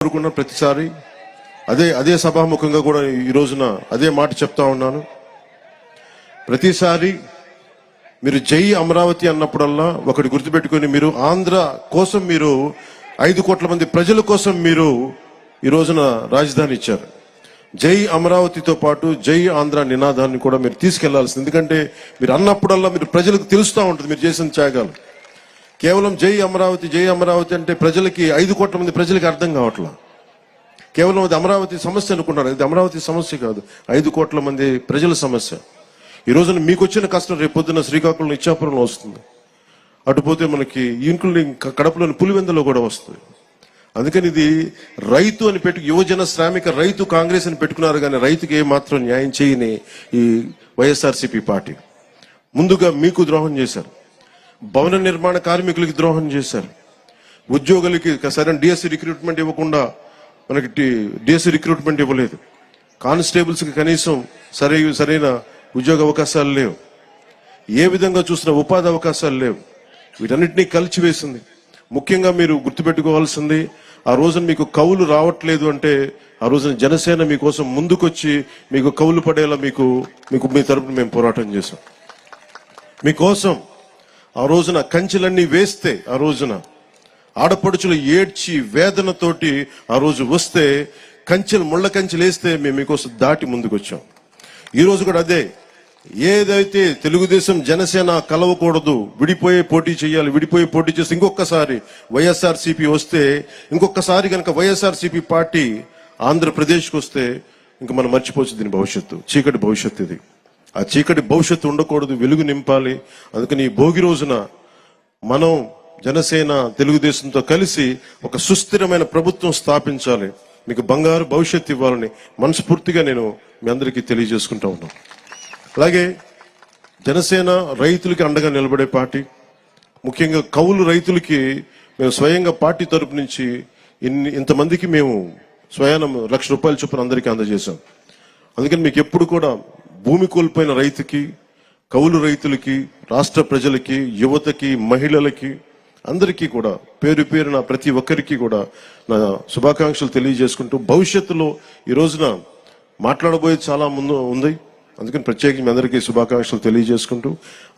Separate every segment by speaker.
Speaker 1: కోరుకున్న ప్రతిసారి అదే సభాముఖంగా కూడా ఈ రోజున అదే మాట చెప్తా ఉన్నాను. ప్రతిసారి మీరు జై అమరావతి అన్నప్పుడల్లా ఒకటి గుర్తుపెట్టుకొని, మీరు ఆంధ్ర కోసం, మీరు 5 కోట్ల మంది ప్రజల కోసం మీరు ఈ రోజున రాజధాని ఇచ్చారు. జై అమరావతితో పాటు జై ఆంధ్ర నినాదాన్ని కూడా మీరు తీసుకెళ్లాల్సింది. ఎందుకంటే మీరు అన్నప్పుడల్లా మీరు ప్రజలకు తెలుస్తూ ఉంటుంది మీరు చేసిన త్యాగాలు. కేవలం జై అమరావతి అంటే ప్రజలకి 5 కోట్ల మంది ప్రజలకి అర్థం కావట్లా. కేవలం అది అమరావతి సమస్య అనుకున్నారు. ఇది అమరావతి సమస్య కాదు, 5 కోట్ల మంది ప్రజల సమస్య. ఈ రోజున మీకు వచ్చిన కష్టం రేపు పొద్దున్న శ్రీకాకుళం ఇచ్చాపురంలో వస్తుంది, అటుపోతే మనకి ఇంక్లూడింగ్ కడపలోని పులివెందులో కూడా వస్తుంది. అందుకని ఇది రైతు అని యువజన శ్రామిక రైతు కాంగ్రెస్ అని పెట్టుకున్నారు, కానీ రైతుకి ఏమాత్రం న్యాయం చేయని ఈ వైఎస్ఆర్సీపీ పార్టీ ముందుగా మీకు ద్రోహం చేశారు. భవన నిర్మాణ కార్మికులకి ద్రోహం చేశారు. ఉద్యోగులకి సరైన డిఎస్సి రిక్రూట్మెంట్ ఇవ్వకుండా మనకి డిఎస్సి రిక్రూట్మెంట్ ఇవ్వలేదు. కానిస్టేబుల్స్కి కనీసం సరైన ఉద్యోగ అవకాశాలు లేవు. ఏ విధంగా చూసినా ఉపాధి అవకాశాలు లేవు. వీటన్నిటినీ కలిచివేసింది. ముఖ్యంగా మీరు గుర్తుపెట్టుకోవాల్సింది, ఆ రోజున మీకు కౌలు రావట్లేదు అంటే ఆ రోజున జనసేన మీకోసం ముందుకొచ్చి మీకు కౌలు పడేలా మీకు మీ తరపున మేము పోరాటం చేశాం. మీకోసం ఆ రోజున కంచెలన్నీ వేస్తే, ఆ రోజున ఆడపడుచులు ఏడ్చి వేదనతోటి ఆ రోజు వస్తే, ముళ్ళ కంచెలు వేస్తే మేము మీకోసం దాటి ముందుకు వచ్చాం. ఈ రోజు కూడా అదే, ఏదైతే తెలుగుదేశం జనసేన కలవకూడదు, విడిపోయే పోటీ చేయాలి, విడిపోయే పోటీ చేస్తే ఇంకొకసారి వైఎస్ఆర్సీపీ వస్తే, ఇంకొకసారి కనుక వైఎస్ఆర్సీపీ పార్టీ ఆంధ్రప్రదేశ్కి వస్తే ఇంక మనం మర్చిపోవచ్చు దీని భవిష్యత్తు. చీకటి భవిష్యత్తు ఇది. ఆ చీకటి భవిష్యత్తు ఉండకూడదు, వెలుగు నింపాలి. అందుకని ఈ భోగి రోజున మనం జనసేన తెలుగుదేశంతో కలిసి ఒక సుస్థిరమైన ప్రభుత్వం స్థాపించాలి, మీకు బంగారు భవిష్యత్తు ఇవ్వాలని మనస్ఫూర్తిగా నేను మీ అందరికీ తెలియజేసుకుంటా ఉన్నాను. అలాగే జనసేన రైతులకి అండగా నిలబడే పార్టీ, ముఖ్యంగా కౌలు రైతులకి మేము స్వయంగా పార్టీ తరపు నుంచి ఇంతమందికి మేము స్వయాన ₹1,00,000 చొప్పున అందరికీ అందజేశాం. అందుకని మీకు ఎప్పుడు కూడా భూమి కోల్పోయిన రైతుకి, కౌలు రైతులకి, రాష్ట్ర ప్రజలకి, యువతకి, మహిళలకి అందరికీ కూడా పేరు పేరున ప్రతి ఒక్కరికి కూడా నా శుభాకాంక్షలు తెలియజేసుకుంటూ, భవిష్యత్తులో ఈ రోజున మాట్లాడబోయేది చాలా ముందు ఉంది. అందుకని ప్రత్యేకించి మీ అందరికీ శుభాకాంక్షలు తెలియజేసుకుంటూ,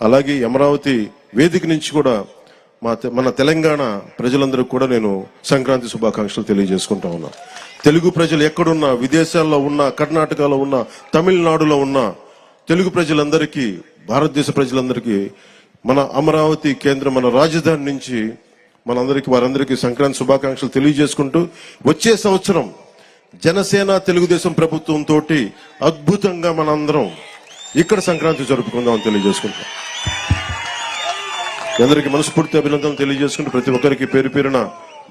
Speaker 1: అలాగే అమరావతి వేదిక నుంచి కూడా మన తెలంగాణ ప్రజలందరూ కూడా నేను సంక్రాంతి శుభాకాంక్షలు తెలియజేసుకుంటా ఉన్నా. తెలుగు ప్రజలు ఎక్కడున్నా, విదేశాల్లో ఉన్నా, కర్ణాటకలో ఉన్నా, తమిళనాడులో ఉన్నా, తెలుగు ప్రజలందరికీ, భారతదేశ ప్రజలందరికీ మన అమరావతి కేంద్రం, మన రాజధాని నుంచి వారందరికీ సంక్రాంతి శుభాకాంక్షలు తెలియజేసుకుంటూ, వచ్చే సంవత్సరం జనసేన తెలుగుదేశం ప్రభుత్వంతో అద్భుతంగా మనందరం ఇక్కడ సంక్రాంతి జరుపుకుందామని తెలియజేసుకుంటాం. అందరికీ మనస్ఫూర్తి అభినందనలు తెలియజేసుకుంటూ, ప్రతి ఒక్కరికి పేరు పేరున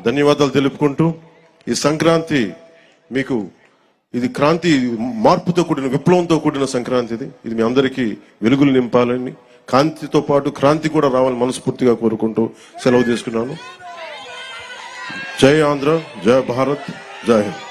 Speaker 1: ధన్యవాదాలు తెలుపుకుంటూ, ఈ సంక్రాంతి మీకు ఇది క్రాంతి, మార్పుతో కూడిన, విప్లవంతో కూడిన సంక్రాంతి. ఇది మీ అందరికీ వెలుగులు నింపాలని, కాంతితో పాటు క్రాంతి కూడా రావాలని మనస్ఫూర్తిగా కోరుకుంటూ సెలవు తీసుకున్నాను. జై ఆంధ్ర, జై భారత్, జై హింద్.